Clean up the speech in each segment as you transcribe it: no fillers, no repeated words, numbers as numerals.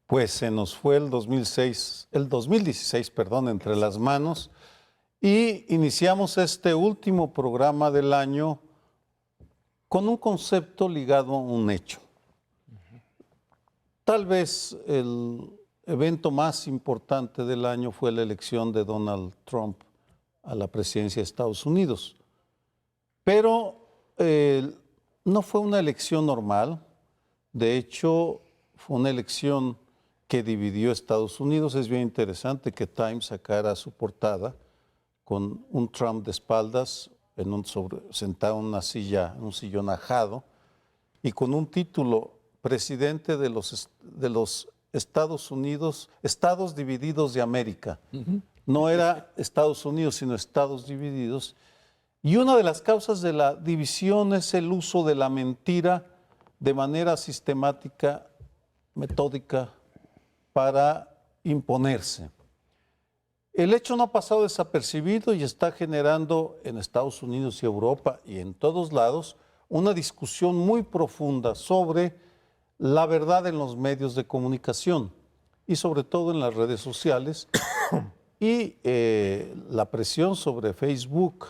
Pues se nos fue el 2016, perdón, entre las manos y iniciamos este último programa del año con un concepto ligado a un hecho. Tal vez el evento más importante del año fue la elección de Donald Trump a la presidencia de Estados Unidos. Pero no fue una elección normal. De hecho, fue una elección que dividió a Estados Unidos. Es bien interesante que Times sacara su portada con un Trump de espaldas, sentado en una silla, en un sillón ajado, y con un título: presidente de los Estados Unidos, Estados Divididos de América. No era Estados Unidos, sino Estados Divididos. Y una de las causas de la división es el uso de la mentira de manera sistemática, metódica, para imponerse. El hecho no ha pasado desapercibido y está generando en Estados Unidos y Europa y en todos lados una discusión muy profunda sobre la verdad en los medios de comunicación y sobre todo en las redes sociales y la presión sobre Facebook,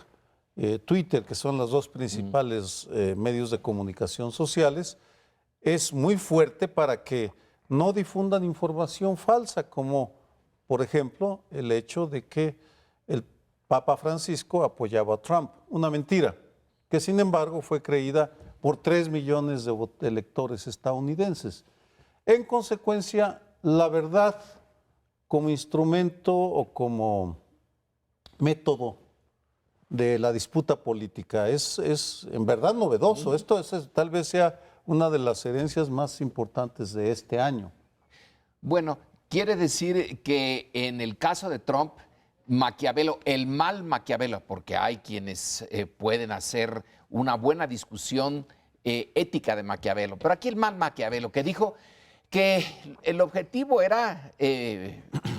Twitter, que son los dos principales medios de comunicación sociales, es muy fuerte para que no difundan información falsa, como por ejemplo el hecho de que el Papa Francisco apoyaba a Trump, una mentira que sin embargo fue creída por 3 millones de electores estadounidenses. En consecuencia, la verdad como instrumento o como método de la disputa política es en verdad novedoso. Esto tal vez sea una de las herencias más importantes de este año. Bueno, quiere decir que en el caso de Trump, Maquiavelo, el mal Maquiavelo, porque hay quienes pueden hacer una buena discusión ética de Maquiavelo, pero aquí el mal Maquiavelo, que dijo que el objetivo era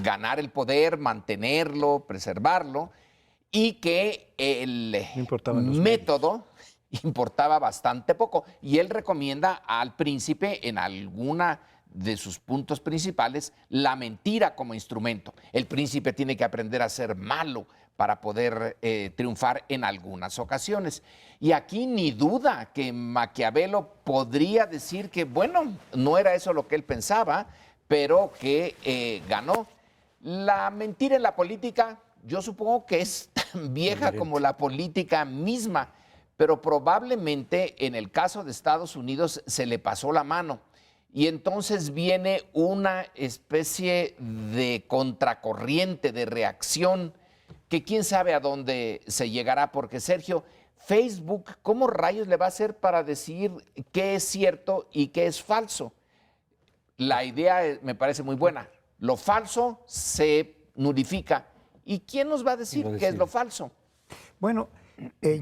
ganar el poder, mantenerlo, preservarlo, y que el método importaba bastante poco. Y él recomienda al príncipe en alguna de sus puntos principales la mentira como instrumento. El príncipe tiene que aprender a ser malo para poder triunfar en algunas ocasiones. Y aquí ni duda que Maquiavelo podría decir que, bueno, no era eso lo que él pensaba, pero que ganó. La mentira en la política, yo supongo que es tan vieja como la política misma, pero probablemente en el caso de Estados Unidos se le pasó la mano. Y entonces viene una especie de contracorriente, de reacción, que quién sabe a dónde se llegará, porque Sergio, Facebook, ¿cómo rayos le va a hacer para decir qué es cierto y qué es falso? La idea me parece muy buena. Lo falso se nulifica. ¿Y quién nos va a decir qué es lo falso? Bueno,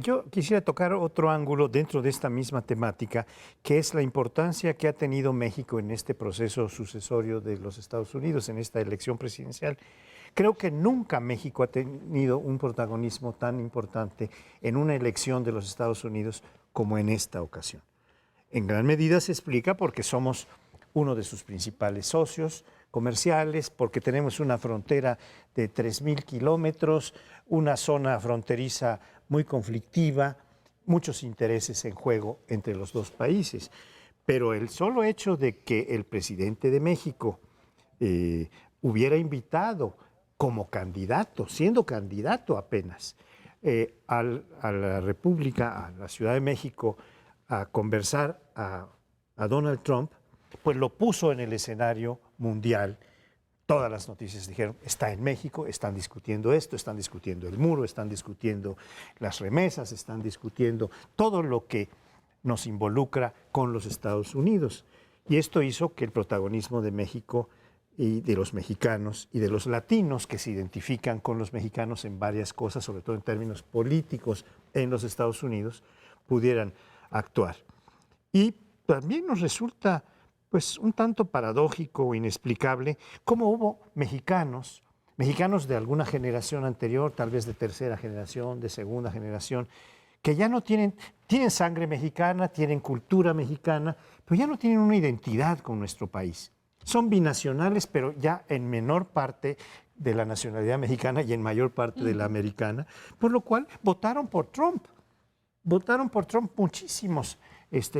yo quisiera tocar otro ángulo dentro de esta misma temática, que es la importancia que ha tenido México en este proceso sucesorio de los Estados Unidos, en esta elección presidencial. Creo que nunca México ha tenido un protagonismo tan importante en una elección de los Estados Unidos como en esta ocasión. En gran medida se explica porque somos uno de sus principales socios comerciales, porque tenemos una frontera de 3,000 kilómetros, una zona fronteriza muy conflictiva, muchos intereses en juego entre los dos países. Pero el solo hecho de que el presidente de México hubiera invitado como candidato, siendo candidato apenas, a la República, a la Ciudad de México, a conversar a Donald Trump, pues lo puso en el escenario mundial. Todas las noticias dijeron, está en México, están discutiendo esto, están discutiendo el muro, están discutiendo las remesas, están discutiendo todo lo que nos involucra con los Estados Unidos. Y esto hizo que el protagonismo de México y de los mexicanos y de los latinos que se identifican con los mexicanos en varias cosas, sobre todo en términos políticos en los Estados Unidos, pudieran actuar. Y también nos resulta pues un tanto paradójico o inexplicable cómo hubo mexicanos de alguna generación anterior, tal vez de tercera generación, de segunda generación, que ya no tienen sangre mexicana, tienen cultura mexicana, pero ya no tienen una identidad con nuestro país. Son binacionales, pero ya en menor parte de la nacionalidad mexicana y en mayor parte de la americana, por lo cual votaron por Trump. Votaron por Trump muchísimos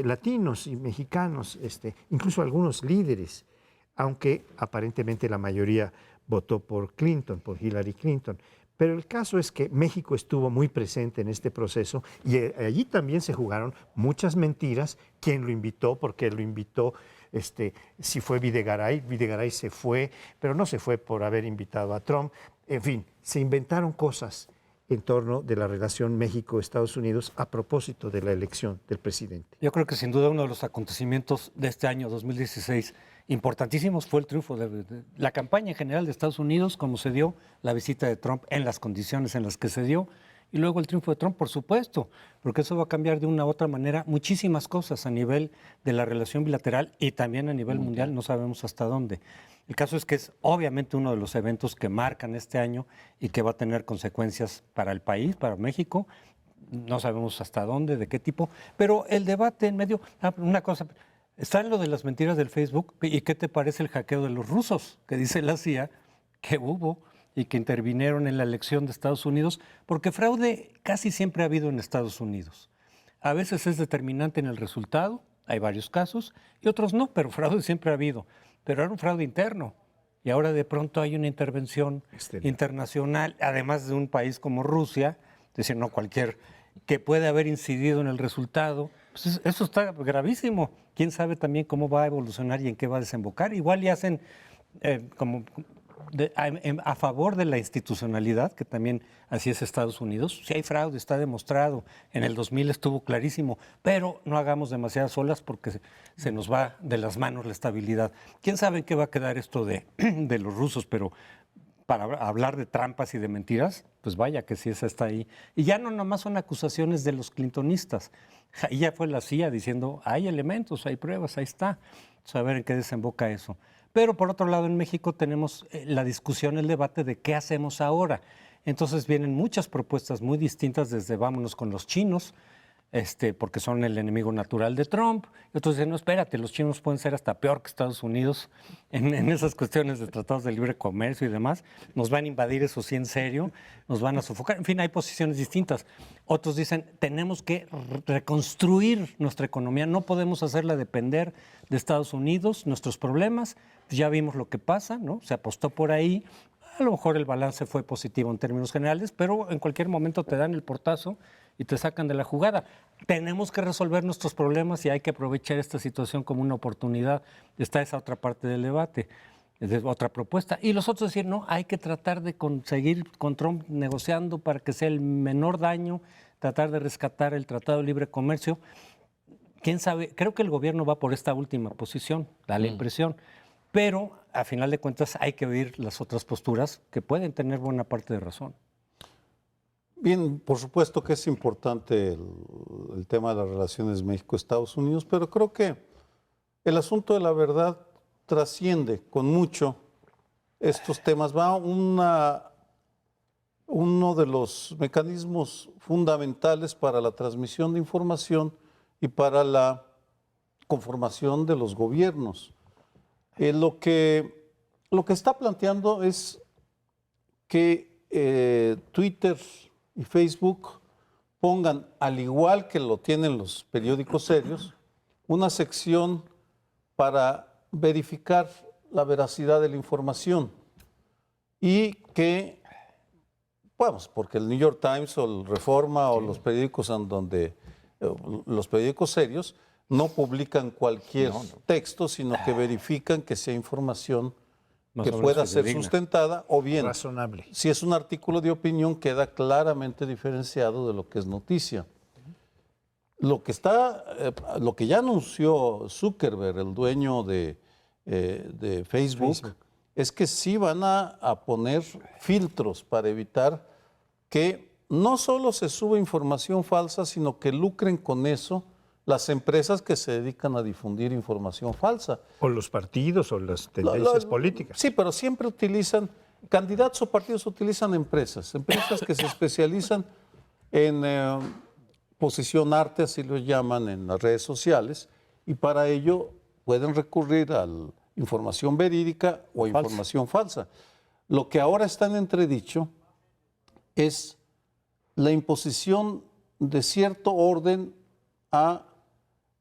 latinos y mexicanos, incluso algunos líderes, aunque aparentemente la mayoría votó por Clinton, por Hillary Clinton. Pero el caso es que México estuvo muy presente en este proceso y allí también se jugaron muchas mentiras. ¿Quién lo invitó? ¿Por qué lo invitó? Si fue Videgaray, Videgaray se fue, pero no se fue por haber invitado a Trump. En fin, se inventaron cosas en torno de la relación México-Estados Unidos a propósito de la elección del presidente. Yo creo que sin duda uno de los acontecimientos de este año 2016 importantísimos fue el triunfo de la campaña en general de Estados Unidos, como se dio la visita de Trump en las condiciones en las que se dio, y luego el triunfo de Trump, por supuesto, porque eso va a cambiar de una u otra manera muchísimas cosas a nivel de la relación bilateral y también a nivel mundial, no sabemos hasta dónde. El caso es que es obviamente uno de los eventos que marcan este año y que va a tener consecuencias para el país, para México. No sabemos hasta dónde, de qué tipo, pero el debate en medio, una cosa, está en lo de las mentiras del Facebook. ¿Y qué te parece el hackeo de los rusos? Que dice la CIA que hubo y que intervinieron en la elección de Estados Unidos, porque fraude casi siempre ha habido en Estados Unidos. A veces es determinante en el resultado, hay varios casos, y otros no, pero fraude siempre ha habido. Pero era un fraude interno, y ahora de pronto hay una intervención internacional, además de un país como Rusia, es decir, no cualquier, que puede haber incidido en el resultado. Pues eso está gravísimo. ¿Quién sabe también cómo va a evolucionar y en qué va a desembocar? Igual y hacen a favor de la institucionalidad, que también así es Estados Unidos. Si hay fraude, está demostrado. En el 2000 estuvo clarísimo, pero no hagamos demasiadas olas porque se nos va de las manos la estabilidad. ¿Quién sabe en qué va a quedar esto de los rusos? Pero para hablar de trampas y de mentiras, pues vaya que sí, esa está ahí. Y ya no nomás son acusaciones de los clintonistas. Y ya fue la CIA diciendo, hay elementos, hay pruebas, ahí está. A ver en qué desemboca eso. Pero por otro lado, en México tenemos la discusión, el debate de qué hacemos ahora. Entonces vienen muchas propuestas muy distintas, desde vámonos con los chinos, porque son el enemigo natural de Trump. Y otros dicen, no, espérate, los chinos pueden ser hasta peor que Estados Unidos en esas cuestiones de tratados de libre comercio y demás. Nos van a invadir, eso sí, en serio, nos van a sofocar. En fin, hay posiciones distintas. Otros dicen, tenemos que reconstruir nuestra economía, no podemos hacerla depender de Estados Unidos, nuestros problemas. Ya vimos lo que pasa, ¿no? Se apostó por ahí. A lo mejor el balance fue positivo en términos generales, pero en cualquier momento te dan el portazo y te sacan de la jugada. Tenemos que resolver nuestros problemas y hay que aprovechar esta situación como una oportunidad. Está esa otra parte del debate, es otra propuesta. Y los otros decir, no, hay que tratar de conseguir con Trump negociando para que sea el menor daño, tratar de rescatar el Tratado de Libre Comercio. ¿Quién sabe? Creo que el gobierno va por esta última posición, da la impresión. Pero, a final de cuentas, hay que oír las otras posturas que pueden tener buena parte de razón. Bien, por supuesto que es importante el tema de las relaciones México-Estados Unidos, pero creo que el asunto de la verdad trasciende con mucho estos temas. Uno de los mecanismos fundamentales para la transmisión de información y para la conformación de los gobiernos. Lo que está planteando es que Twitter y Facebook pongan, al igual que lo tienen los periódicos serios, una sección para verificar la veracidad de la información y que, vamos, porque el New York Times o el Reforma o los periódicos los periódicos serios no publican cualquier texto, sino que verifican que sea información que pueda ser sustentada o bien razonable. Si es un artículo de opinión, queda claramente diferenciado de lo que es noticia. Lo que ya anunció Zuckerberg, el dueño de Facebook, es que sí van a poner filtros para evitar que no solo se suba información falsa, sino que lucren con eso las empresas que se dedican a difundir información falsa. O los partidos o las tendencias políticas. Sí, pero siempre utilizan, candidatos o partidos utilizan empresas que se especializan en posicionarte, así lo llaman en las redes sociales, y para ello pueden recurrir al información verídica o información falsa. Lo que ahora está en entredicho es la imposición de cierto orden a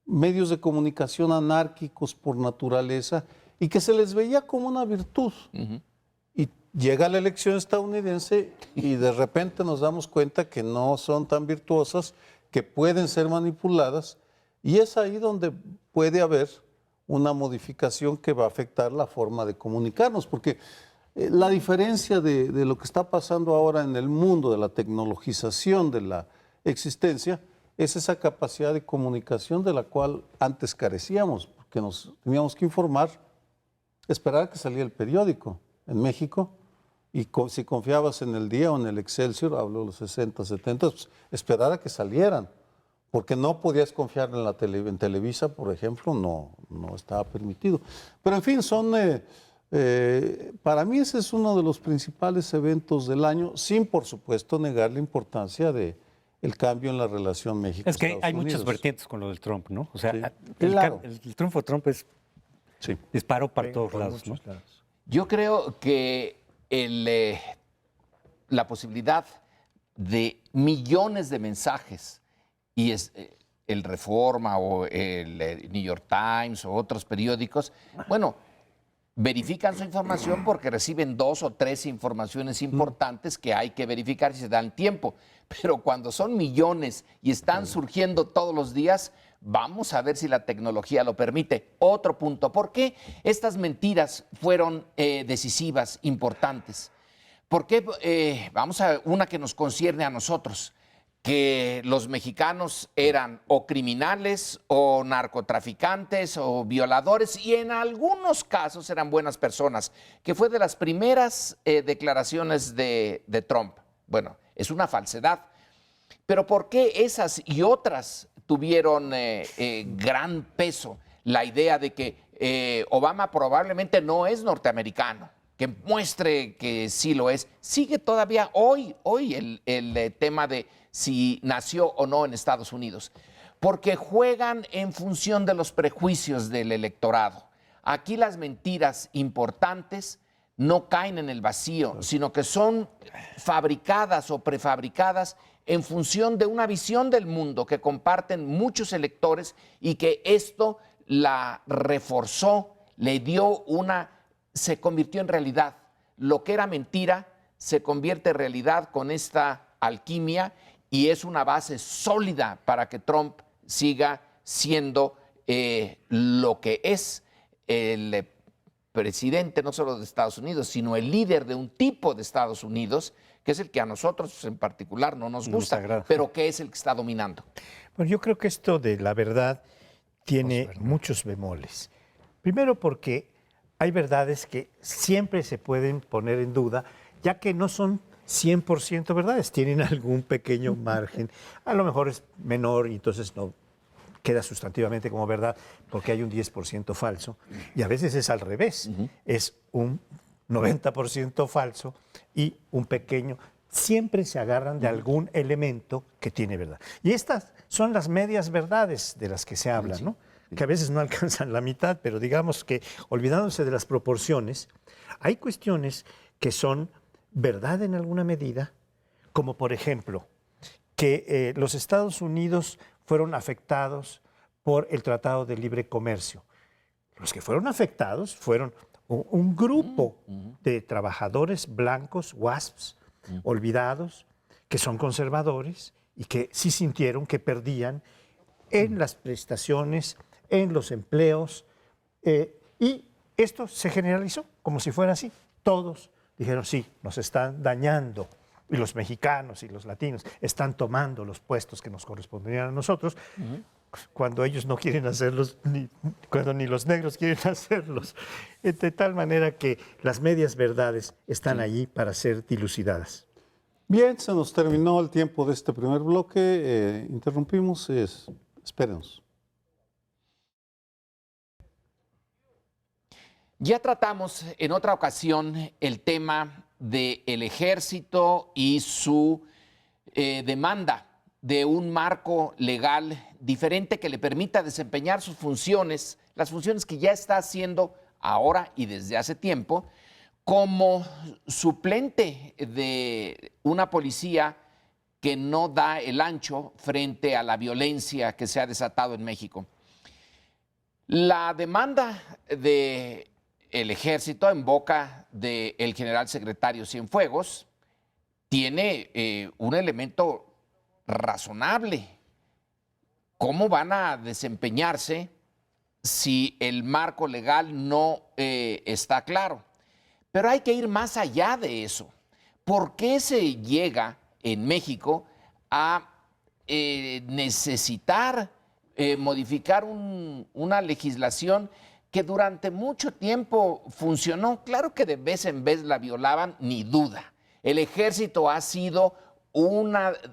medios de comunicación anárquicos por naturaleza y que se les veía como una virtud. Y llega la elección estadounidense y de repente nos damos cuenta que no son tan virtuosas, que pueden ser manipuladas, y es ahí donde puede haber una modificación que va a afectar la forma de comunicarnos, porque la diferencia de lo que está pasando ahora en el mundo, de la tecnologización de la existencia, es esa capacidad de comunicación de la cual antes carecíamos, porque nos teníamos que informar, esperar a que salía el periódico en México, y si confiabas en el Día o en el Excelsior, hablo de los 60, 70, pues, esperar a que salieran, porque no podías confiar en en Televisa, por ejemplo, no estaba permitido. Pero en fin, para mí ese es uno de los principales eventos del año, sin por supuesto negar la importancia de el cambio en la relación México-Estados Unidos. Es que hay muchas vertientes con lo del Trump, ¿no? O sea, Sí, el claro. triunfo de Trump es Sí. disparo para todos lados, ¿no? Yo creo que la posibilidad de millones de mensajes y el Reforma o el New York Times o otros periódicos, bueno, verifican su información porque reciben 2 o 3 informaciones importantes que hay que verificar si se dan tiempo. Pero cuando son millones y están surgiendo todos los días, vamos a ver si la tecnología lo permite. Otro punto, ¿por qué estas mentiras fueron decisivas, importantes? Porque vamos a una que nos concierne a nosotros, que los mexicanos eran o criminales o narcotraficantes o violadores y en algunos casos eran buenas personas, que fue de las primeras declaraciones de Trump. Bueno, es una falsedad. Pero ¿por qué esas y otras tuvieron gran peso? La idea de que Obama probablemente no es norteamericano, que muestre que sí lo es. Sigue todavía hoy el tema de si nació o no en Estados Unidos, porque juegan en función de los prejuicios del electorado. Aquí las mentiras importantes no caen en el vacío, sino que son fabricadas o prefabricadas en función de una visión del mundo que comparten muchos electores y que esto la reforzó, se convirtió en realidad. Lo que era mentira se convierte en realidad con esta alquimia y es una base sólida para que Trump siga siendo lo que es el presidente no solo de Estados Unidos, sino el líder de un tipo de Estados Unidos, que es el que a nosotros en particular no nos gusta, pero que es el que está dominando. Bueno, yo creo que esto de la verdad tiene muchos bemoles. Primero porque hay verdades que siempre se pueden poner en duda, ya que no son 100% verdades, tienen algún pequeño margen, a lo mejor es menor y entonces no queda sustantivamente como verdad porque hay un 10% falso y a veces es al revés, es un 90% falso y un pequeño, siempre se agarran de algún elemento que tiene verdad. Y estas son las medias verdades de las que se habla, ¿no? Que a veces no alcanzan la mitad, pero digamos que olvidándose de las proporciones, hay cuestiones que son verdad en alguna medida, como por ejemplo, que los Estados Unidos fueron afectados por el Tratado de Libre Comercio. Los que fueron afectados fueron un grupo de trabajadores blancos, WASPs, olvidados, que son conservadores y que sí sintieron que perdían en las prestaciones, en los empleos, y esto se generalizó como si fuera así. Todos dijeron, sí, nos están dañando, y los mexicanos y los latinos están tomando los puestos que nos corresponderían a nosotros, cuando ellos no quieren hacerlos, cuando ni los negros quieren hacerlos. De tal manera que las medias verdades están allí para ser dilucidadas. Bien, se nos terminó el tiempo de este primer bloque. Interrumpimos. Espérenos. Ya tratamos en otra ocasión el tema del ejército y su demanda de un marco legal diferente que le permita desempeñar sus funciones, las funciones que ya está haciendo ahora y desde hace tiempo, como suplente de una policía que no da el ancho frente a la violencia que se ha desatado en México. La demanda del ejército en boca del general secretario Cienfuegos tiene un elemento razonable. ¿Cómo van a desempeñarse si el marco legal no está claro? Pero hay que ir más allá de eso. ¿Por qué se llega en México a necesitar modificar una legislación que durante mucho tiempo funcionó? Claro que de vez en vez la violaban, ni duda. El ejército ha sido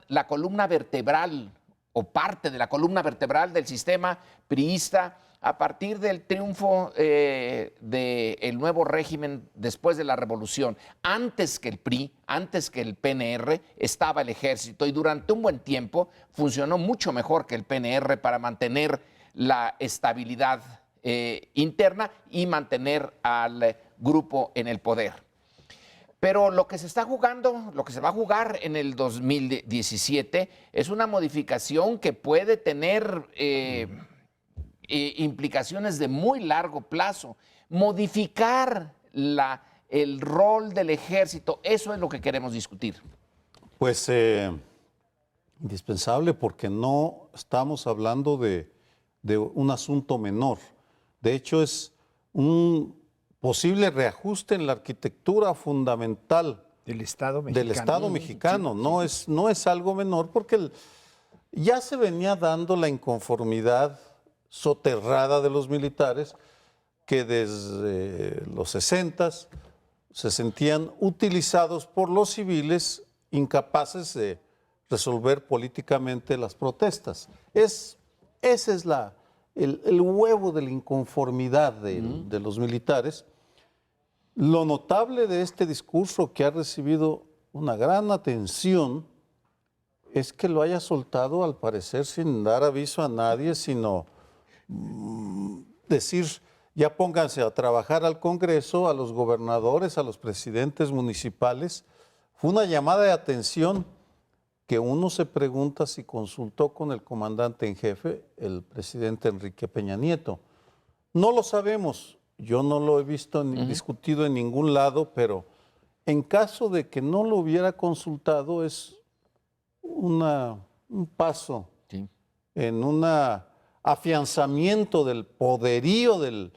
la columna vertebral o parte de la columna vertebral del sistema priista a partir del triunfo del nuevo régimen después de la revolución. Antes que el PRI, antes que el PNR, estaba el ejército y durante un buen tiempo funcionó mucho mejor que el PNR para mantener la estabilidad interna y mantener al grupo en el poder. Pero lo que se está jugando, lo que se va a jugar en el 2017 es una modificación que puede tener implicaciones de muy largo plazo. Modificar el rol del ejército, eso es lo que queremos discutir. Pues indispensable, porque no estamos hablando de un asunto menor. De hecho, es un posible reajuste en la arquitectura fundamental del Estado mexicano. No es algo menor, porque ya se venía dando la inconformidad soterrada de los militares que desde los 60s se sentían utilizados por los civiles incapaces de resolver políticamente las protestas. Ese es el huevo de la inconformidad de los militares. Lo notable de este discurso, que ha recibido una gran atención, es que lo haya soltado al parecer sin dar aviso a nadie, sino decir: ya pónganse a trabajar al Congreso, a los gobernadores, a los presidentes municipales. Fue una llamada de atención que uno se pregunta si consultó con el comandante en jefe, el presidente Enrique Peña Nieto. No lo sabemos, yo no lo he visto ni discutido en ningún lado, pero en caso de que no lo hubiera consultado, es un paso en un afianzamiento del poderío de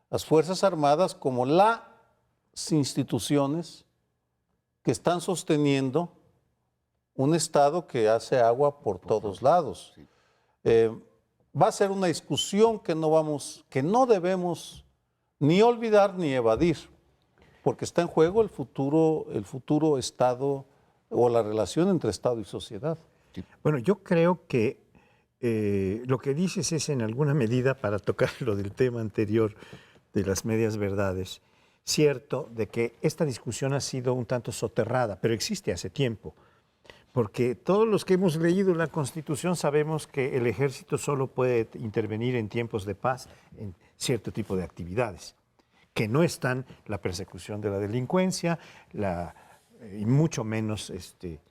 las Fuerzas Armadas como las instituciones que están sosteniendo un Estado que hace agua por todos lados. Va a ser una discusión que no debemos ni olvidar ni evadir, porque está en juego el futuro Estado o la relación entre Estado y sociedad. Bueno, yo creo que lo que dices es, en alguna medida, para tocar lo del tema anterior de las medias verdades, cierto de que esta discusión ha sido un tanto soterrada, pero existe hace tiempo. Porque todos los que hemos leído la Constitución sabemos que el ejército solo puede intervenir en tiempos de paz en cierto tipo de actividades, que no están la persecución de la delincuencia, y mucho menos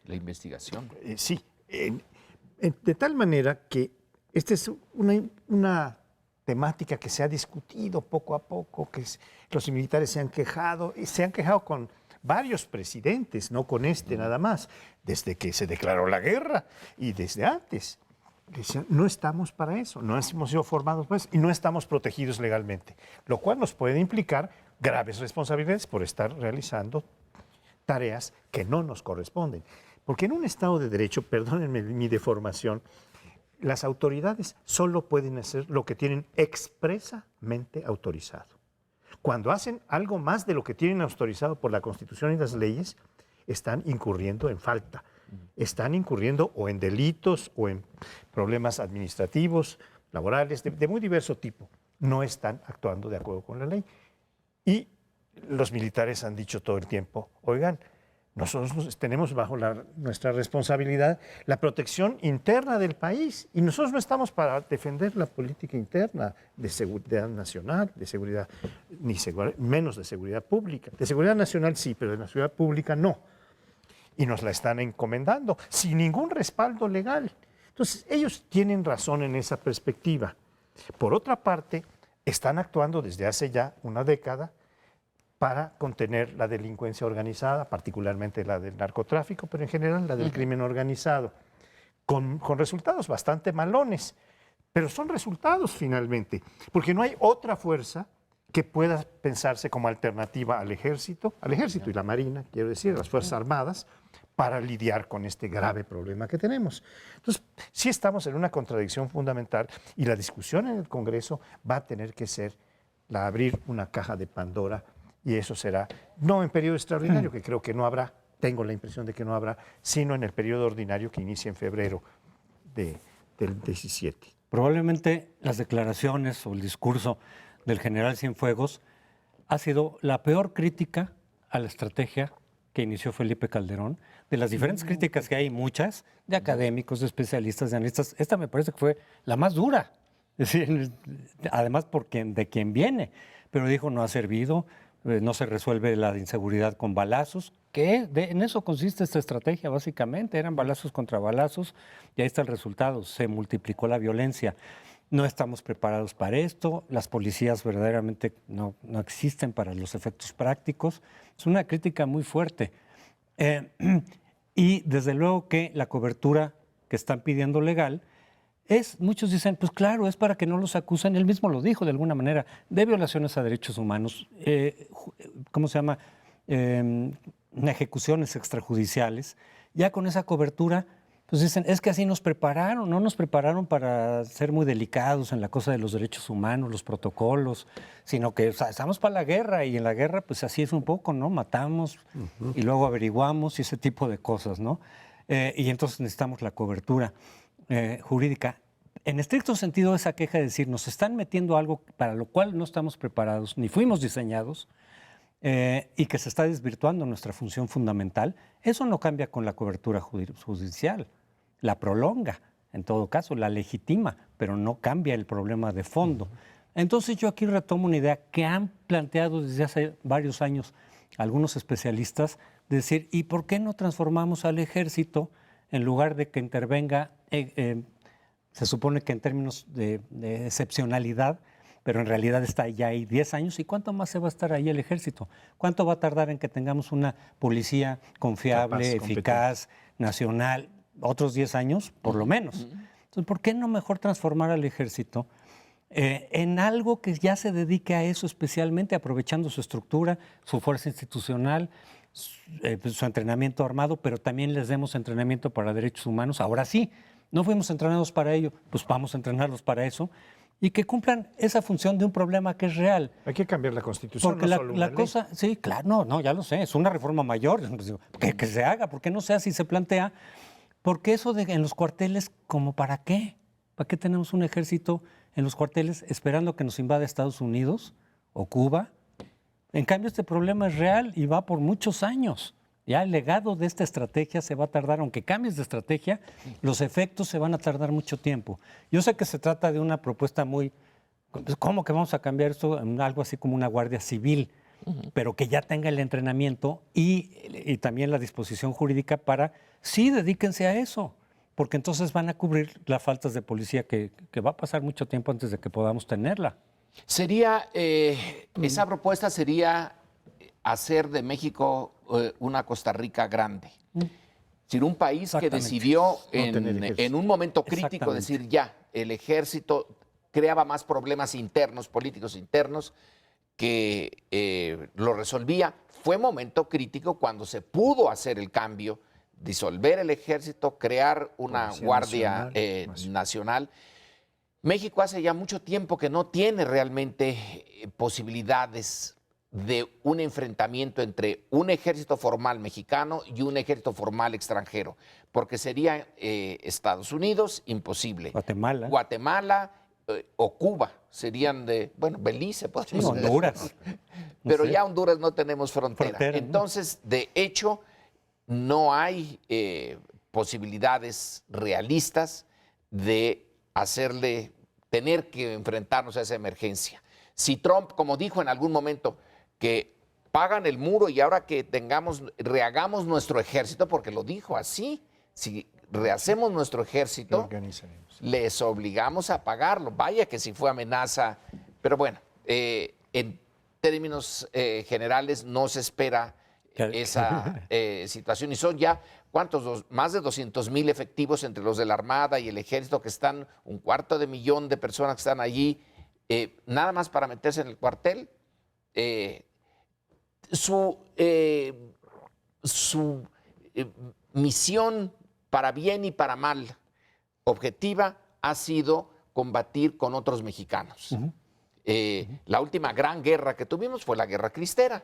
la investigación. Sí, de tal manera que esta es una temática que se ha discutido poco a poco, que los militares se han quejado con varios presidentes, no con nada más, desde que se declaró la guerra y desde antes. Decían: no estamos para eso, no hemos sido formados para eso y no estamos protegidos legalmente, lo cual nos puede implicar graves responsabilidades por estar realizando tareas que no nos corresponden. Porque en un Estado de Derecho, perdónenme mi deformación, las autoridades solo pueden hacer lo que tienen expresamente autorizado. Cuando hacen algo más de lo que tienen autorizado por la Constitución y las leyes, están incurriendo en falta. Están incurriendo o en delitos o en problemas administrativos, laborales, de muy diverso tipo. No están actuando de acuerdo con la ley. Y los militares han dicho todo el tiempo: oigan, Nosotros tenemos bajo nuestra responsabilidad la protección interna del país y nosotros no estamos para defender la política interna de seguridad nacional, de seguridad, menos de seguridad pública. De seguridad nacional sí, pero de la seguridad pública no. Y nos la están encomendando sin ningún respaldo legal. Entonces, ellos tienen razón en esa perspectiva. Por otra parte, están actuando desde hace ya una década para contener la delincuencia organizada, particularmente la del narcotráfico, pero en general la del crimen organizado, con resultados bastante malones. Pero son resultados finalmente, porque no hay otra fuerza que pueda pensarse como alternativa al ejército y la Marina, quiero decir, las Fuerzas Armadas, para lidiar con este grave problema que tenemos. Entonces, sí estamos en una contradicción fundamental y la discusión en el Congreso va a tener que ser abrir una caja de Pandora. Y eso será, no en periodo extraordinario, que creo que no habrá, tengo la impresión de que no habrá, sino en el periodo ordinario que inicia en febrero del 17. Probablemente las declaraciones o el discurso del general Cienfuegos ha sido la peor crítica a la estrategia que inició Felipe Calderón. De las diferentes críticas que hay, muchas, de académicos, de especialistas, de analistas, esta me parece que fue la más dura. Es decir, además de quien viene. Pero dijo, no ha servido. No se resuelve la inseguridad con balazos, que en eso consiste esta estrategia básicamente, eran balazos contra balazos y ahí está el resultado, se multiplicó la violencia. No estamos preparados para esto, las policías verdaderamente no existen para los efectos prácticos, es una crítica muy fuerte. Y desde luego que la cobertura que están pidiendo legal muchos dicen, pues claro, es para que no los acusen, él mismo lo dijo de alguna manera, de violaciones a derechos humanos, ¿cómo se llama? Ejecuciones extrajudiciales. Ya con esa cobertura, pues dicen, es que así nos prepararon, no nos prepararon para ser muy delicados en la cosa de los derechos humanos, los protocolos, sino que estamos para la guerra y en la guerra pues así es un poco, ¿no? Matamos y luego averiguamos y ese tipo de cosas, ¿no? Y entonces necesitamos la cobertura jurídica. En estricto sentido, esa queja de decir, nos están metiendo algo para lo cual no estamos preparados, ni fuimos diseñados, y que se está desvirtuando nuestra función fundamental, eso no cambia con la cobertura judicial, la prolonga, en todo caso, la legitima, pero no cambia el problema de fondo. Entonces yo aquí retomo una idea que han planteado desde hace varios años algunos especialistas, de decir, ¿y por qué no transformamos al ejército en lugar de que intervenga, se supone que en términos de excepcionalidad, pero en realidad está ya ahí 10 años, ¿y cuánto más se va a estar ahí el ejército? ¿Cuánto va a tardar en que tengamos una policía confiable, eficaz, nacional? Otros 10 años, por lo menos. Entonces, ¿por qué no mejor transformar al ejército en algo que ya se dedique a eso especialmente, aprovechando su estructura, su fuerza institucional, su entrenamiento armado, pero también les demos entrenamiento para derechos humanos? Ahora sí, no fuimos entrenados para ello, pues vamos a entrenarlos para eso y que cumplan esa función de un problema que es real. Hay que cambiar la Constitución, porque no solo una la ley. cosa, sí, claro, no, ya lo sé, es una reforma mayor, que se haga, porque no sé si se plantea, porque eso de en los cuarteles, ¿como para qué? ¿Para qué tenemos un ejército en los cuarteles esperando que nos invada Estados Unidos o Cuba? En cambio, este problema es real y va por muchos años. Ya el legado de esta estrategia se va a tardar, aunque cambies de estrategia, los efectos se van a tardar mucho tiempo. Yo sé que se trata de una propuesta muy, ¿cómo que vamos a cambiar esto en algo así como una guardia civil? Pero que ya tenga el entrenamiento y también la disposición jurídica para, sí, dedíquense a eso, porque entonces van a cubrir las faltas de policía que va a pasar mucho tiempo antes de que podamos tenerla. Sería, esa propuesta sería hacer de México una Costa Rica grande. Es un país que decidió en un momento crítico decir ya, el ejército creaba más problemas internos, políticos internos, que lo resolvía. Fue momento crítico cuando se pudo hacer el cambio, disolver el ejército, crear una Guardia Nacional. México hace ya mucho tiempo que no tiene realmente posibilidades de un enfrentamiento entre un ejército formal mexicano y un ejército formal extranjero, porque sería Estados Unidos, imposible. Guatemala o Cuba serían de, bueno, Belice, pues. Sí, Honduras. Pero ya Honduras no tenemos frontera. Entonces, de hecho, no hay posibilidades realistas de tener que enfrentarnos a esa emergencia. Si Trump, como dijo en algún momento, que pagan el muro y ahora que rehagamos nuestro ejército, porque lo dijo así, si rehacemos nuestro ejército, les obligamos a pagarlo. Vaya que si fue amenaza, pero bueno, en términos generales no se espera esa situación y son ya, ¿cuántos? Más de 200,000 efectivos entre los de la Armada y el Ejército que están, 250,000 de personas que están allí, nada más para meterse en el cuartel. Su misión, para bien y para mal, objetiva, ha sido combatir con otros mexicanos. La última gran guerra que tuvimos fue la Guerra Cristera.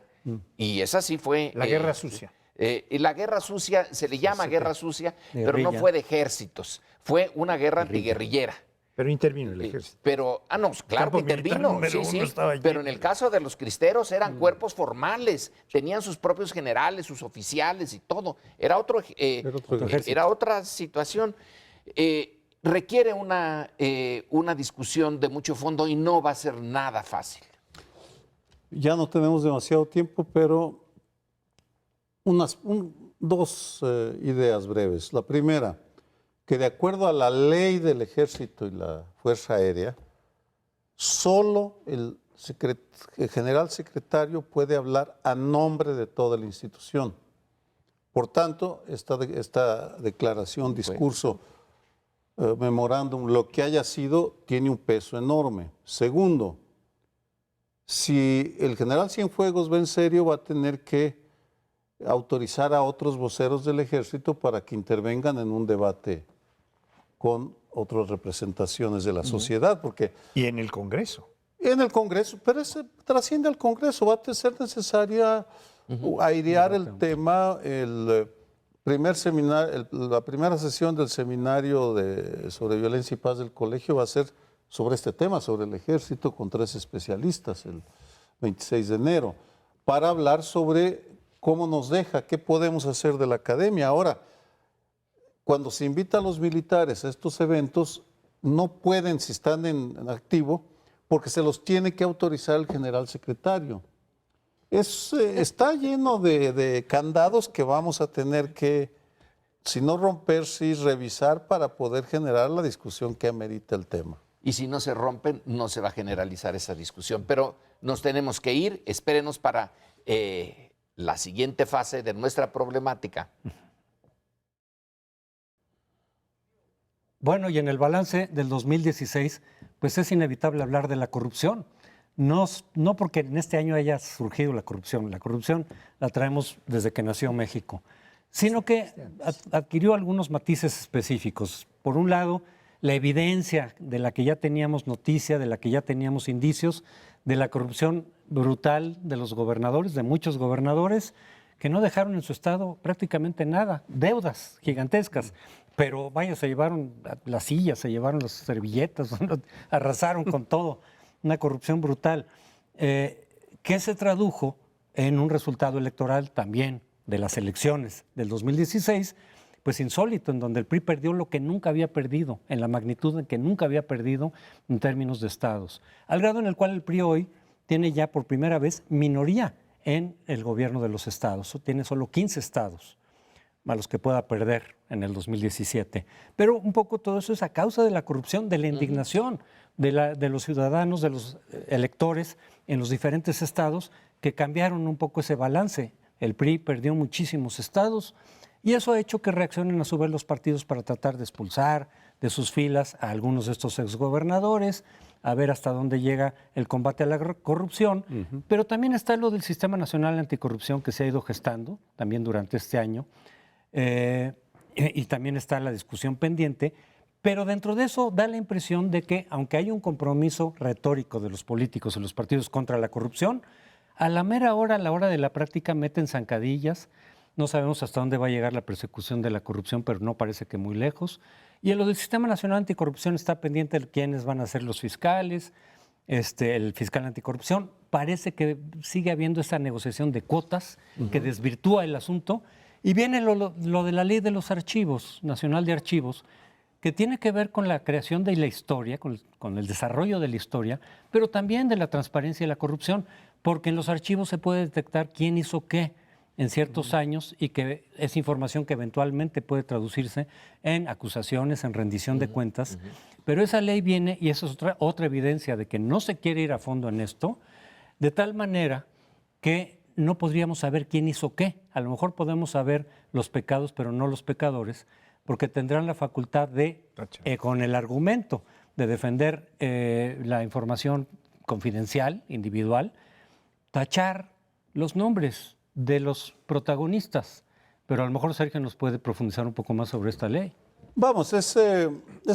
Y esa sí fue... La Guerra Sucia. Y la Guerra Sucia, se le llama Guerra Sucia, pero no fue de ejércitos. Fue una guerra antiguerrillera. Pero intervino el ejército. No, claro que intervino, sí. Pero en el caso de los cristeros eran cuerpos formales, tenían sus propios generales, sus oficiales y todo. Era otra situación. Requiere una discusión de mucho fondo y no va a ser nada fácil. Ya no tenemos demasiado tiempo, pero dos ideas breves. La primera, que de acuerdo a la ley del Ejército y la Fuerza Aérea, solo el general secretario puede hablar a nombre de toda la institución. Por tanto, esta declaración, discurso, memorándum, lo que haya sido, tiene un peso enorme. Segundo, si el general Cienfuegos va en serio, va a tener que autorizar a otros voceros del Ejército para que intervengan en un debate con otras representaciones de la sociedad, porque... Y en el Congreso. En el Congreso, pero trasciende al Congreso, va a ser necesaria airear el tema. La primera sesión del seminario sobre violencia y paz del colegio va a ser sobre este tema, sobre el Ejército, con 3 especialistas, el 26 de enero, para hablar sobre cómo nos deja, qué podemos hacer de la academia. Ahora, cuando se invita a los militares a estos eventos, no pueden, si están en activo, porque se los tiene que autorizar el general secretario. Está lleno de candados que vamos a tener que, si no romper, sí revisar para poder generar la discusión que amerita el tema. Y si no se rompen, no se va a generalizar esa discusión. Pero nos tenemos que ir. Espérenos para la siguiente fase de nuestra problemática. Bueno, y en el balance del 2016, pues es inevitable hablar de la corrupción. No porque en este año haya surgido la corrupción la traemos desde que nació México, sino que adquirió algunos matices específicos. Por un lado, la evidencia de la que ya teníamos noticia, de la que ya teníamos indicios, de la corrupción brutal de los gobernadores, de muchos gobernadores, que no dejaron en su estado prácticamente nada, deudas gigantescas. Pero vaya, se llevaron las sillas, se llevaron las servilletas, arrasaron con todo, una corrupción brutal, que se tradujo en un resultado electoral también de las elecciones del 2016, pues insólito, en donde el PRI perdió lo que nunca había perdido, en la magnitud en que nunca había perdido en términos de estados, al grado en el cual el PRI hoy tiene ya por primera vez minoría en el gobierno de los estados, tiene solo 15 estados a los que pueda perder en el 2017. Pero un poco todo eso es a causa de la corrupción, de la indignación de los ciudadanos, de los electores en los diferentes estados que cambiaron un poco ese balance. El PRI perdió muchísimos estados y eso ha hecho que reaccionen a su vez los partidos para tratar de expulsar de sus filas a algunos de estos exgobernadores, a ver hasta dónde llega el combate a la corrupción. Pero también está lo del Sistema Nacional Anticorrupción que se ha ido gestando también durante este año. Y también está la discusión pendiente, pero dentro de eso da la impresión de que, aunque hay un compromiso retórico de los políticos y los partidos contra la corrupción, a la mera hora, a la hora de la práctica, meten zancadillas. No sabemos hasta dónde va a llegar la persecución de la corrupción, pero no parece que muy lejos. Y en lo del Sistema Nacional Anticorrupción está pendiente de quiénes van a ser los fiscales, el fiscal anticorrupción. Parece que sigue habiendo esa negociación de cuotas que desvirtúa el asunto. Y viene lo de la ley de los archivos, Nacional de Archivos, que tiene que ver con la creación de la historia, con el desarrollo de la historia, pero también de la transparencia y la corrupción, porque en los archivos se puede detectar quién hizo qué en ciertos años y que es información que eventualmente puede traducirse en acusaciones, en rendición de cuentas. Pero esa ley viene, y eso es otra evidencia de que no se quiere ir a fondo en esto, de tal manera que no podríamos saber quién hizo qué. A lo mejor podemos saber los pecados, pero no los pecadores, porque tendrán la facultad de, con el argumento de defender la información confidencial, individual, tachar los nombres de los protagonistas. Pero a lo mejor Sergio nos puede profundizar un poco más sobre esta ley. Vamos, es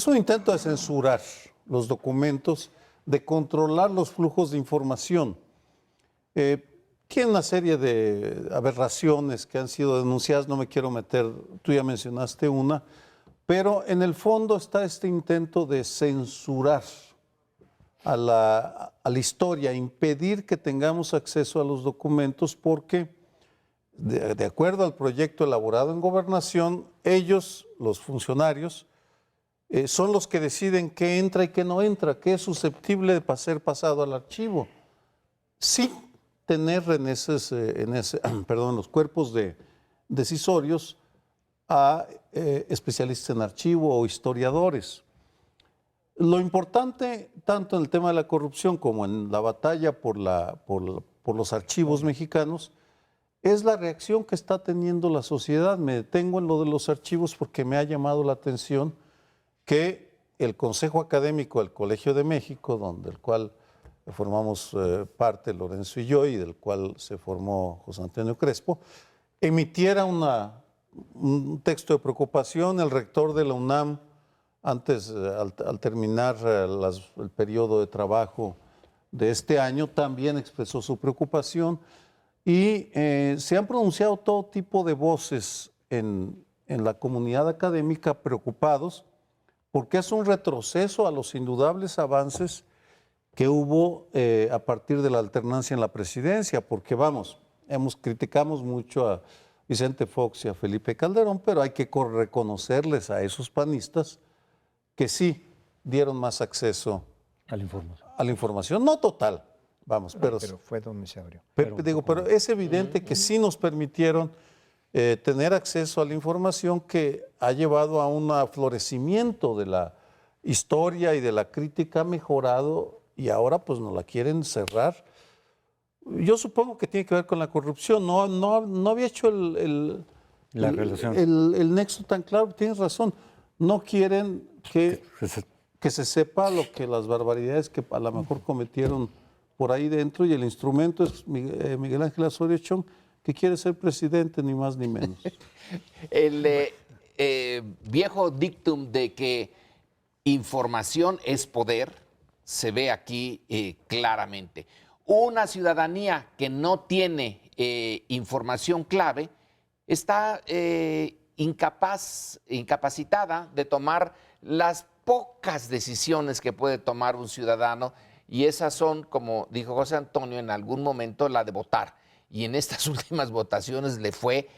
un intento de censurar los documentos, de controlar los flujos de información. Tiene una serie de aberraciones que han sido denunciadas, no me quiero meter, tú ya mencionaste una, pero en el fondo está este intento de censurar a la historia, impedir que tengamos acceso a los documentos porque, de acuerdo al proyecto elaborado en Gobernación, ellos, los funcionarios, son los que deciden qué entra y qué no entra, qué es susceptible de ser pasado al archivo, sin tener en los cuerpos decisorios a especialistas en archivo o historiadores. Lo importante, tanto en el tema de la corrupción como en la batalla por los archivos mexicanos, es la reacción que está teniendo la sociedad. Me detengo en lo de los archivos porque me ha llamado la atención que el Consejo Académico del Colegio de México, del cual formamos parte Lorenzo y yo, y del cual se formó José Antonio Crespo, emitiera un texto de preocupación. El rector de la UNAM, antes, al terminar el periodo de trabajo de este año, también expresó su preocupación y se han pronunciado todo tipo de voces en la comunidad académica preocupados porque es un retroceso a los indudables avances que hubo a partir de la alternancia en la presidencia, porque criticamos mucho a Vicente Fox y a Felipe Calderón, pero hay que reconocerles a esos panistas que sí dieron más acceso a la información. A la información, no total, pero fue donde se abrió. Pero es evidente que sí nos permitieron tener acceso a la información que ha llevado a un florecimiento de la historia y de la crítica, ha mejorado y ahora pues nos la quieren cerrar. Yo supongo que tiene que ver con la corrupción. No había hecho la relación. El nexo tan claro. Tienes razón. No quieren que se sepa las barbaridades que a lo mejor cometieron por ahí dentro, y el instrumento es Miguel Ángel Osorio Chong, que quiere ser presidente, ni más ni menos. El viejo dictum de que información es poder se ve aquí claramente. Una ciudadanía que no tiene información clave está incapacitada de tomar las pocas decisiones que puede tomar un ciudadano, y esas son, como dijo José Antonio, en algún momento la de votar. Y en estas últimas votaciones le fue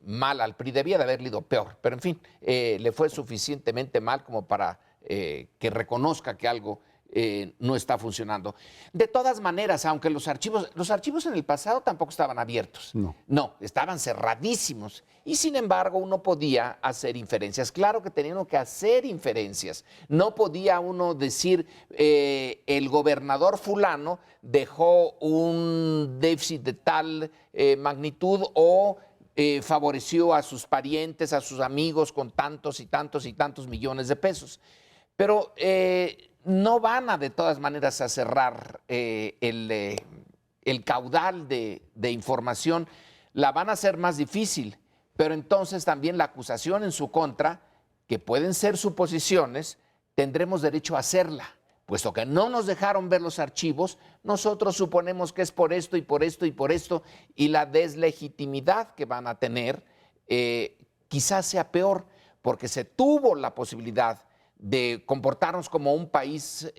mal al PRI, debía de haberle ido peor, pero en fin, le fue suficientemente mal como para que reconozca que algo no está funcionando. De todas maneras, aunque los archivos en el pasado tampoco estaban abiertos. No, estaban cerradísimos. Y sin embargo, uno podía hacer inferencias. Claro que tenía uno que hacer inferencias. No podía uno decir, el gobernador fulano dejó un déficit de tal magnitud o favoreció a sus parientes, a sus amigos con tantos y tantos y tantos millones de pesos. Pero no van de todas maneras a cerrar el caudal de información, la van a hacer más difícil, pero entonces también la acusación en su contra, que pueden ser suposiciones, tendremos derecho a hacerla. Puesto que no nos dejaron ver los archivos, nosotros suponemos que es por esto y por esto y por esto, y la deslegitimidad que van a tener quizás sea peor, porque se tuvo la posibilidad de comportarnos como un país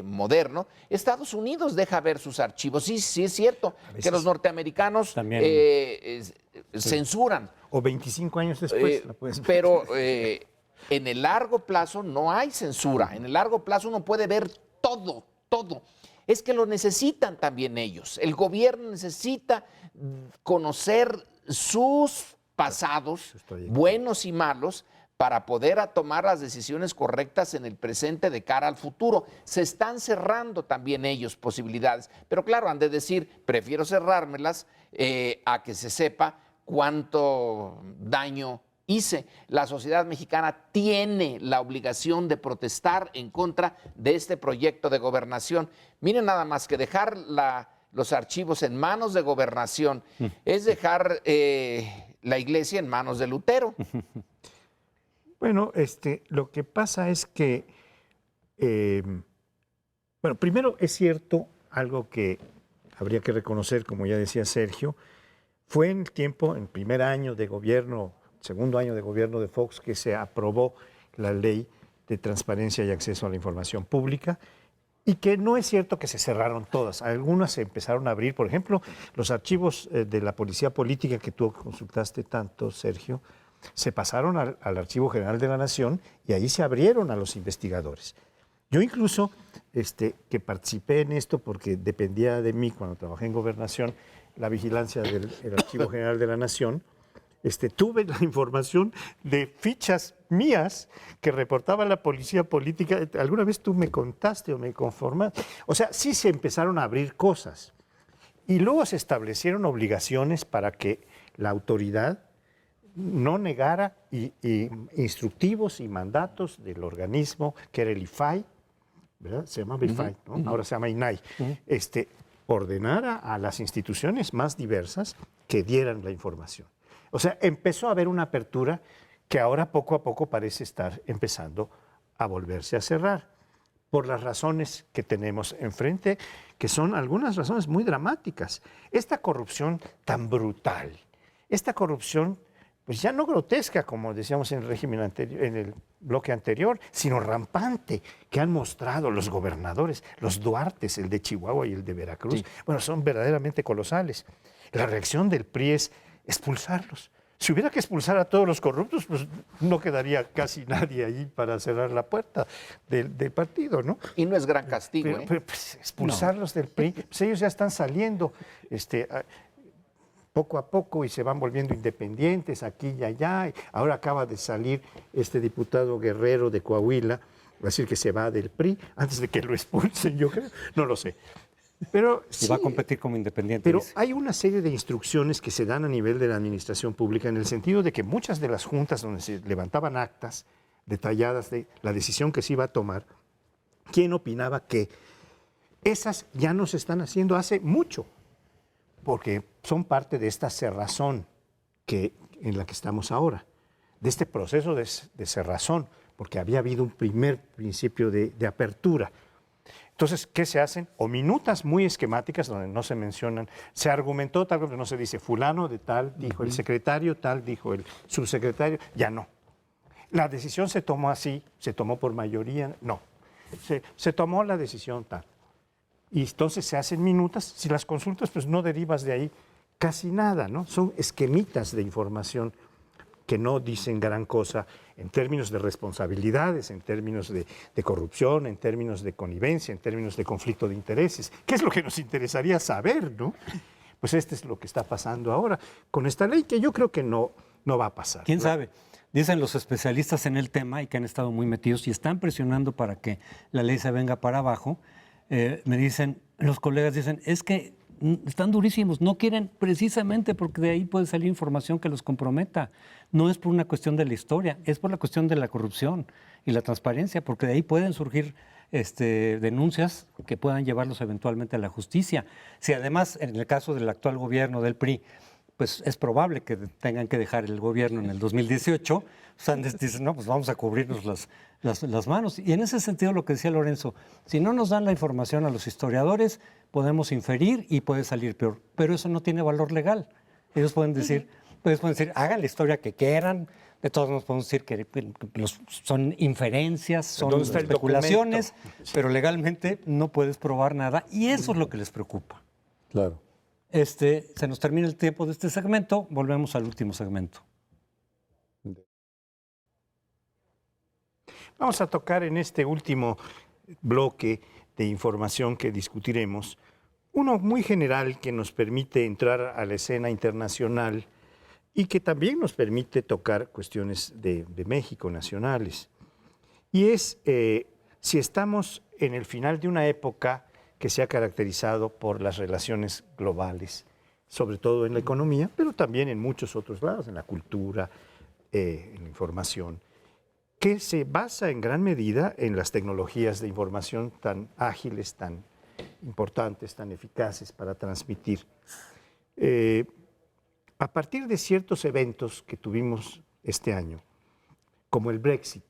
moderno, Estados Unidos deja ver sus archivos. Sí, sí es cierto que los norteamericanos También. censuran, O 25 años después. la puedes ver. pero en el largo plazo no hay censura. En el largo plazo uno puede ver todo, todo. Es que lo necesitan también ellos. El gobierno necesita conocer sus pasados, buenos y malos, para poder tomar las decisiones correctas en el presente de cara al futuro. Se están cerrando también ellos posibilidades, pero claro, han de decir, prefiero cerrármelas a que se sepa cuánto daño hice. La sociedad mexicana tiene la obligación de protestar en contra de este proyecto de gobernación. Miren nada más que dejar los archivos en manos de gobernación es dejar la iglesia en manos de Lutero. Bueno, lo que pasa es que, bueno, primero es cierto algo que habría que reconocer, como ya decía Sergio, fue en el tiempo, en el primer año de gobierno, segundo año de gobierno de Fox, que se aprobó la ley de transparencia y acceso a la información pública, y que no es cierto que se cerraron todas. Algunas se empezaron a abrir, por ejemplo, los archivos de la Policía Política que tú consultaste tanto, Sergio, se pasaron al Archivo General de la Nación y ahí se abrieron a los investigadores. Yo incluso, que participé en esto porque dependía de mí cuando trabajé en Gobernación, la vigilancia del Archivo General de la Nación, tuve la información de fichas mías que reportaba la Policía Política. ¿Alguna vez tú me contaste o me conformaste? O sea, sí se empezaron a abrir cosas. Y luego se establecieron obligaciones para que la autoridad no negara instructivos y mandatos del organismo que era el IFAI, ¿verdad? Se llamaba IFAI, ¿no? Ahora se llama INAI. Ordenara a las instituciones más diversas que dieran la información. O sea, empezó a haber una apertura que ahora poco a poco parece estar empezando a volverse a cerrar, por las razones que tenemos enfrente, que son algunas razones muy dramáticas. Esta corrupción tan brutal, esta corrupción pues ya no grotesca, como decíamos en el régimen anterior, en el bloque anterior, sino rampante, que han mostrado los gobernadores, los Duartes, el de Chihuahua y el de Veracruz, sí. Bueno, son verdaderamente colosales. La reacción del PRI es expulsarlos. Si hubiera que expulsar a todos los corruptos, pues no quedaría casi nadie ahí para cerrar la puerta del partido, ¿no? Y no es gran castigo, pero pues, expulsarlos del PRI, pues ellos ya están saliendo, poco a poco y se van volviendo independientes aquí y allá. Ahora acaba de salir este diputado Guerrero de Coahuila, va a decir que se va del PRI antes de que lo expulsen, yo creo, no lo sé. Pero y va a competir como independiente. Pero hay una serie de instrucciones que se dan a nivel de la administración pública en el sentido de que muchas de las juntas donde se levantaban actas detalladas de la decisión que se iba a tomar, ¿quién opinaba que esas ya no se están haciendo hace mucho? Porque son parte de esta cerrazón en la que estamos ahora, de este proceso de cerrazón, porque había habido un primer principio de apertura. Entonces, ¿qué se hacen? O minutas muy esquemáticas donde no se mencionan, se argumentó tal vez no se dice fulano de tal, dijo el secretario, tal, dijo el subsecretario, ya no. La decisión se tomó así, se tomó por mayoría, no. Se tomó la decisión tal. Y entonces se hacen minutas, si las consultas pues no derivas de ahí casi nada, ¿no? Son esquemitas de información que no dicen gran cosa en términos de responsabilidades, en términos de corrupción, en términos de connivencia, en términos de conflicto de intereses. ¿Qué es lo que nos interesaría saber, no? Pues es lo que está pasando ahora con esta ley, que yo creo que no va a pasar. ¿Quién sabe? Dicen los especialistas en el tema y que han estado muy metidos y están presionando para que la ley se venga para abajo. Me dicen, los colegas dicen, es que están durísimos, no quieren precisamente porque de ahí puede salir información que los comprometa. No es por una cuestión de la historia, es por la cuestión de la corrupción y la transparencia, porque de ahí pueden surgir denuncias que puedan llevarlos eventualmente a la justicia. Si además, en el caso del actual gobierno del PRI, pues es probable que tengan que dejar el gobierno en el 2018, pues dicen, no, pues vamos a cubrirnos las manos. Y en ese sentido lo que decía Lorenzo, si no nos dan la información a los historiadores, podemos inferir y puede salir peor, pero eso no tiene valor legal. Ellos pueden decir, hagan la historia que quieran, De todos nos podemos decir que son inferencias, son ¿Dónde está el especulaciones, documento? pero legalmente no puedes probar nada y eso es lo que les preocupa. Claro. Se nos termina el tiempo de este segmento, volvemos al último segmento. Vamos a tocar en este último bloque de información que discutiremos, uno muy general que nos permite entrar a la escena internacional y que también nos permite tocar cuestiones de México nacionales. Y es si estamos en el final de una época que se ha caracterizado por las relaciones globales, sobre todo en la economía, pero también en muchos otros lados, en la cultura, en la información, que se basa en gran medida en las tecnologías de información tan ágiles, tan importantes, tan eficaces para transmitir. A partir de ciertos eventos que tuvimos este año, como el Brexit,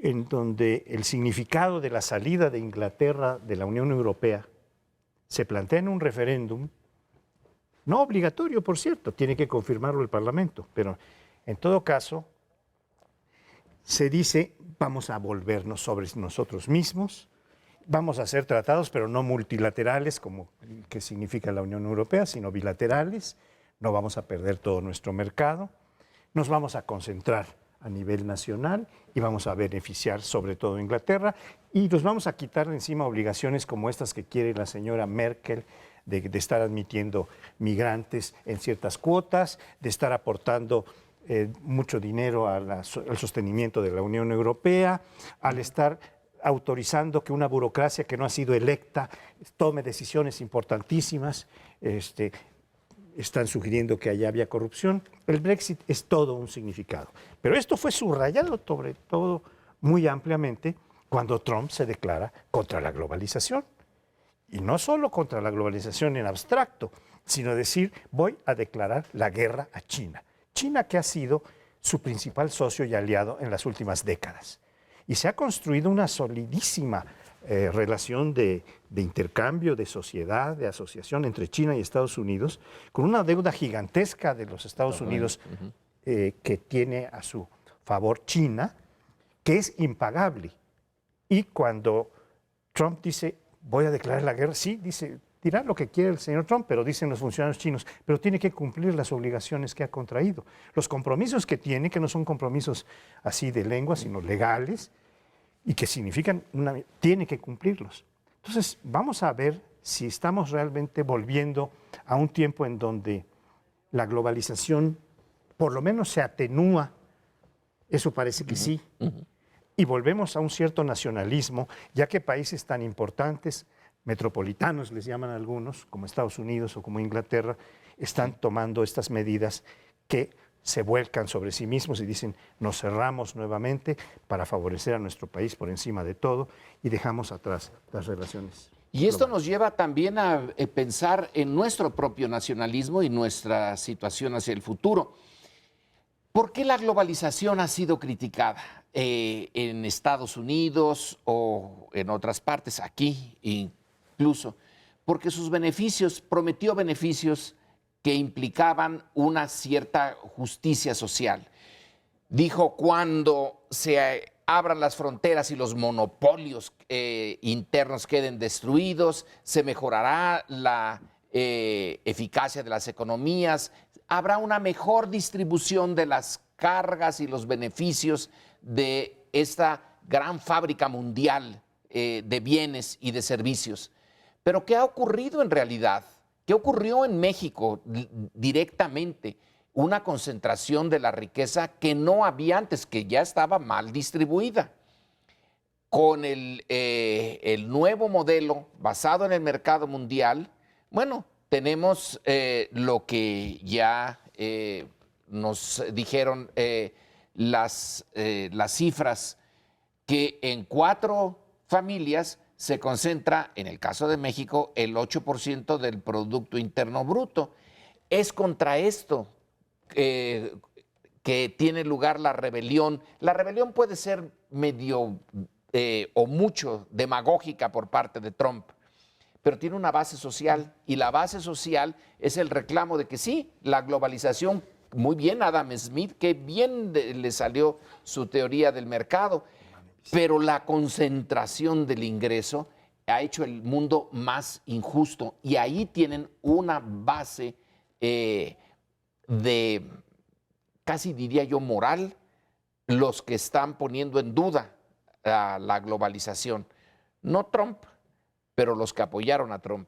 en donde el significado de la salida de Inglaterra de la Unión Europea se plantea en un referéndum, no obligatorio, por cierto, tiene que confirmarlo el Parlamento, pero en todo caso se dice vamos a volvernos sobre nosotros mismos, vamos a hacer tratados, pero no multilaterales, como que significa la Unión Europea, sino bilaterales, no vamos a perder todo nuestro mercado, nos vamos a concentrar a nivel nacional y vamos a beneficiar sobre todo a Inglaterra y nos vamos a quitar de encima obligaciones como estas que quiere la señora Merkel de estar admitiendo migrantes en ciertas cuotas, de estar aportando mucho dinero al sostenimiento de la Unión Europea, al estar autorizando que una burocracia que no ha sido electa tome decisiones importantísimas. Están sugiriendo que allá había corrupción. El Brexit es todo un significado. Pero esto fue subrayado sobre todo muy ampliamente cuando Trump se declara contra la globalización. Y no solo contra la globalización en abstracto, sino decir voy a declarar la guerra a China. China que ha sido su principal socio y aliado en las últimas décadas. Y se ha construido una solidísima relación de intercambio, de sociedad, de asociación entre China y Estados Unidos, con una deuda gigantesca de los Estados Unidos que tiene a su favor China, que es impagable. Y cuando Trump dice, voy a declarar la guerra, sí, dirá lo que quiere el señor Trump, pero dicen los funcionarios chinos, pero tiene que cumplir las obligaciones que ha contraído. Los compromisos que tiene, que no son compromisos así de lengua, sino legales, y que significan, tiene que cumplirlos. Entonces, vamos a ver si estamos realmente volviendo a un tiempo en donde la globalización por lo menos se atenúa, eso parece que sí, y volvemos a un cierto nacionalismo, ya que países tan importantes, metropolitanos les llaman algunos, como Estados Unidos o como Inglaterra, están tomando estas medidas que se vuelcan sobre sí mismos y dicen nos cerramos nuevamente para favorecer a nuestro país por encima de todo y dejamos atrás las relaciones. Y esto nos lleva también a pensar en nuestro propio nacionalismo y nuestra situación hacia el futuro. ¿Por qué la globalización ha sido criticada en Estados Unidos o en otras partes, aquí incluso? Porque sus beneficios, prometió beneficios que implicaban una cierta justicia social. Dijo, cuando se abran las fronteras y los monopolios internos queden destruidos, se mejorará la eficacia de las economías, habrá una mejor distribución de las cargas y los beneficios de esta gran fábrica mundial de bienes y de servicios. Pero ¿qué ha ocurrido en realidad? ¿Qué ocurrió en México directamente? Una concentración de la riqueza que no había antes, que ya estaba mal distribuida. Con el nuevo modelo basado en el mercado mundial, bueno, tenemos lo que ya nos dijeron las cifras, que en 4 familias se concentra, en el caso de México, el 8% del Producto Interno Bruto. Es contra esto que tiene lugar la rebelión. La rebelión puede ser medio o mucho demagógica por parte de Trump, pero tiene una base social, y la base social es el reclamo de que sí, la globalización muy bien Adam Smith, qué bien le salió su teoría del mercado, pero la concentración del ingreso ha hecho el mundo más injusto y ahí tienen una base de, casi diría yo, moral, los que están poniendo en duda la globalización. No Trump, pero los que apoyaron a Trump.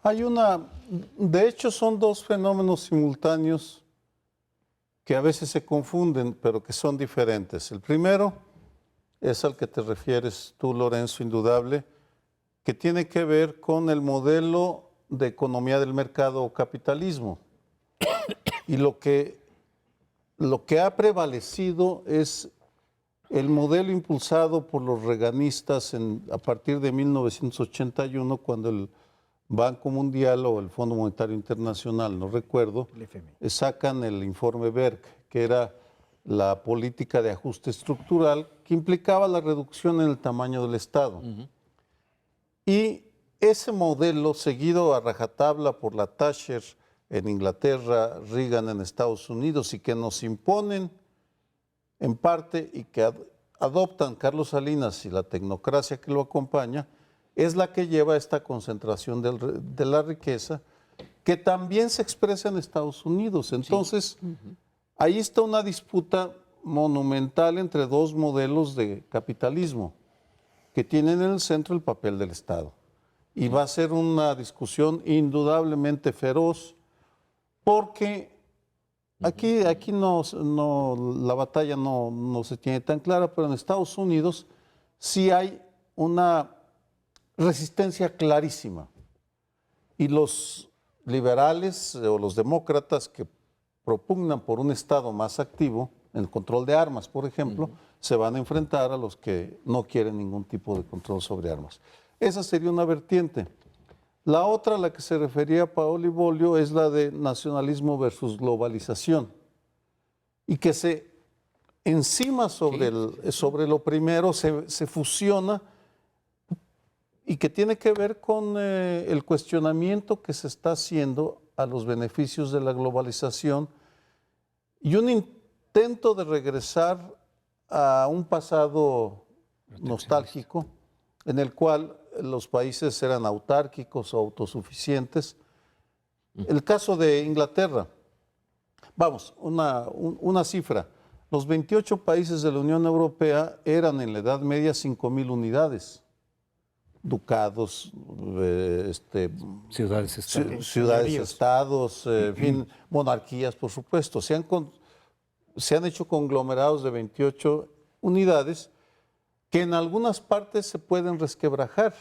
De hecho son dos fenómenos simultáneos que a veces se confunden, pero que son diferentes. El primero es al que te refieres tú, Lorenzo, indudable, que tiene que ver con el modelo de economía del mercado o capitalismo. Y lo que ha prevalecido es el modelo impulsado por los reaganistas a partir de 1981, cuando el Banco Mundial o el Fondo Monetario Internacional, no recuerdo, sacan el informe Berg, que era la política de ajuste estructural que implicaba la reducción en el tamaño del Estado. Y ese modelo, seguido a rajatabla por la Thatcher en Inglaterra, Reagan en Estados Unidos, y que nos imponen en parte y que adoptan Carlos Salinas y la tecnocracia que lo acompaña, es la que lleva a esta concentración de la riqueza, que también se expresa en Estados Unidos. Entonces, ahí está una disputa monumental entre dos modelos de capitalismo que tienen en el centro el papel del Estado. Y va a ser una discusión indudablemente feroz, porque aquí la batalla no se tiene tan clara, pero en Estados Unidos sí hay una resistencia clarísima. Y los liberales o los demócratas que propugnan por un Estado más activo, en el control de armas, por ejemplo, se van a enfrentar a los que no quieren ningún tipo de control sobre armas. Esa sería una vertiente. La otra, a la que se refería Paoli Bolio, es la de nacionalismo versus globalización. Y que encima sobre lo primero se fusiona, y que tiene que ver con el cuestionamiento que se está haciendo a los beneficios de la globalización y un intento de regresar a un pasado nostálgico en el cual los países eran autárquicos o autosuficientes. El caso de Inglaterra, vamos, una cifra, los 28 países de la Unión Europea eran en la Edad Media 5,000 unidades. Ducados, ciudades-estados, en fin, monarquías, por supuesto. Se han hecho conglomerados de 28 unidades que en algunas partes se pueden resquebrajar,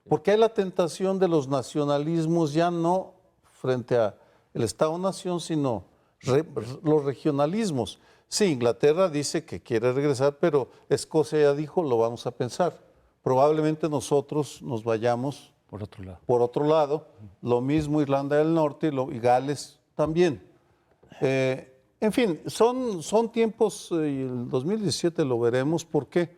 porque hay la tentación de los nacionalismos ya no frente al Estado-nación, sino los regionalismos. Sí, Inglaterra dice que quiere regresar, pero Escocia ya dijo, lo vamos a pensar. Probablemente nosotros nos vayamos por otro lado. Lo mismo Irlanda del Norte y Gales también. En fin, son tiempos, y el 2017 lo veremos, porque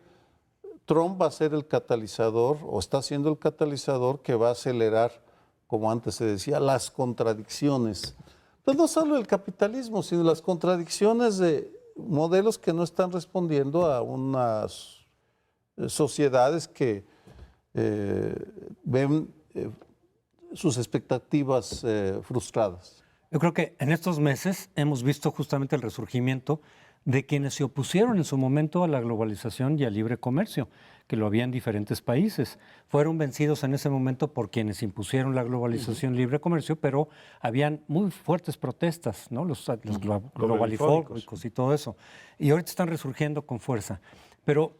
Trump va a ser el catalizador, o está siendo el catalizador que va a acelerar, como antes se decía, las contradicciones. Pues no solo el capitalismo, sino las contradicciones de modelos que no están respondiendo a unas sociedades que ven sus expectativas frustradas. Yo creo que en estos meses hemos visto justamente el resurgimiento de quienes se opusieron en su momento a la globalización y al libre comercio, que lo había en diferentes países. Fueron vencidos en ese momento por quienes impusieron la globalización y libre comercio, pero habían muy fuertes protestas, ¿no? Los globalifóbicos y todo eso. Y ahorita están resurgiendo con fuerza. Pero,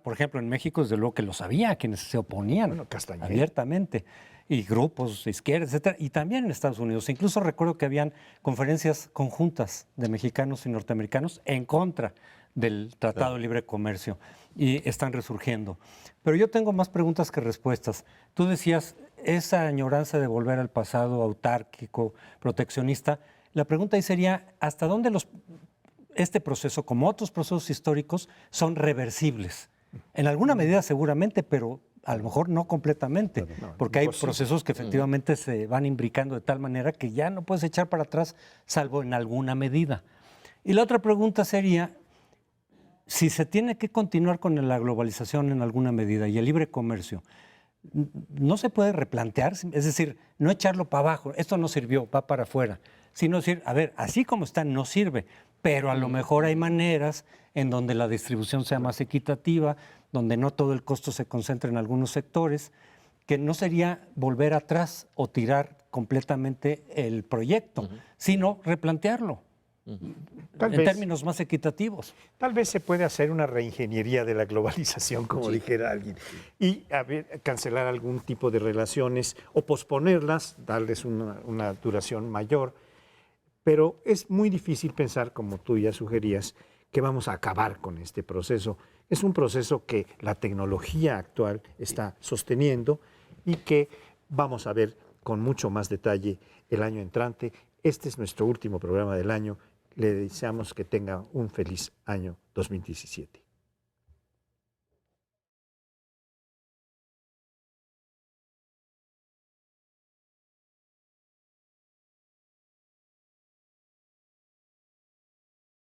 por ejemplo, en México, desde luego que lo sabía, quienes se oponían abiertamente, y grupos de izquierda, etcétera, y también en Estados Unidos. Incluso recuerdo que habían conferencias conjuntas de mexicanos y norteamericanos en contra del Tratado de Libre Comercio, y están resurgiendo. Pero yo tengo más preguntas que respuestas. Tú decías, esa añoranza de volver al pasado autárquico, proteccionista, la pregunta ahí sería, ¿hasta dónde este proceso, como otros procesos históricos, son reversibles? En alguna medida seguramente, pero a lo mejor no completamente, porque hay imposible. procesos que efectivamente se van imbricando de tal manera que ya no puedes echar para atrás, salvo en alguna medida. Y la otra pregunta sería, si se tiene que continuar con la globalización en alguna medida y el libre comercio, no se puede replantear, es decir, no echarlo para abajo, esto no sirvió, va para afuera, sino decir, a ver, así como está, no sirve, pero a lo mejor hay maneras en donde la distribución sea más equitativa, donde no todo el costo se concentre en algunos sectores, que no sería volver atrás o tirar completamente el proyecto, sino replantearlo Tal en vez. términos más equitativos. Tal vez se puede hacer una reingeniería de la globalización, como dijera alguien, y cancelar algún tipo de relaciones o posponerlas, darles una duración mayor. Pero es muy difícil pensar, como tú ya sugerías, que vamos a acabar con este proceso. Es un proceso que la tecnología actual está sosteniendo y que vamos a ver con mucho más detalle el año entrante. Este es nuestro último programa del año. Le deseamos que tenga un feliz año 2017.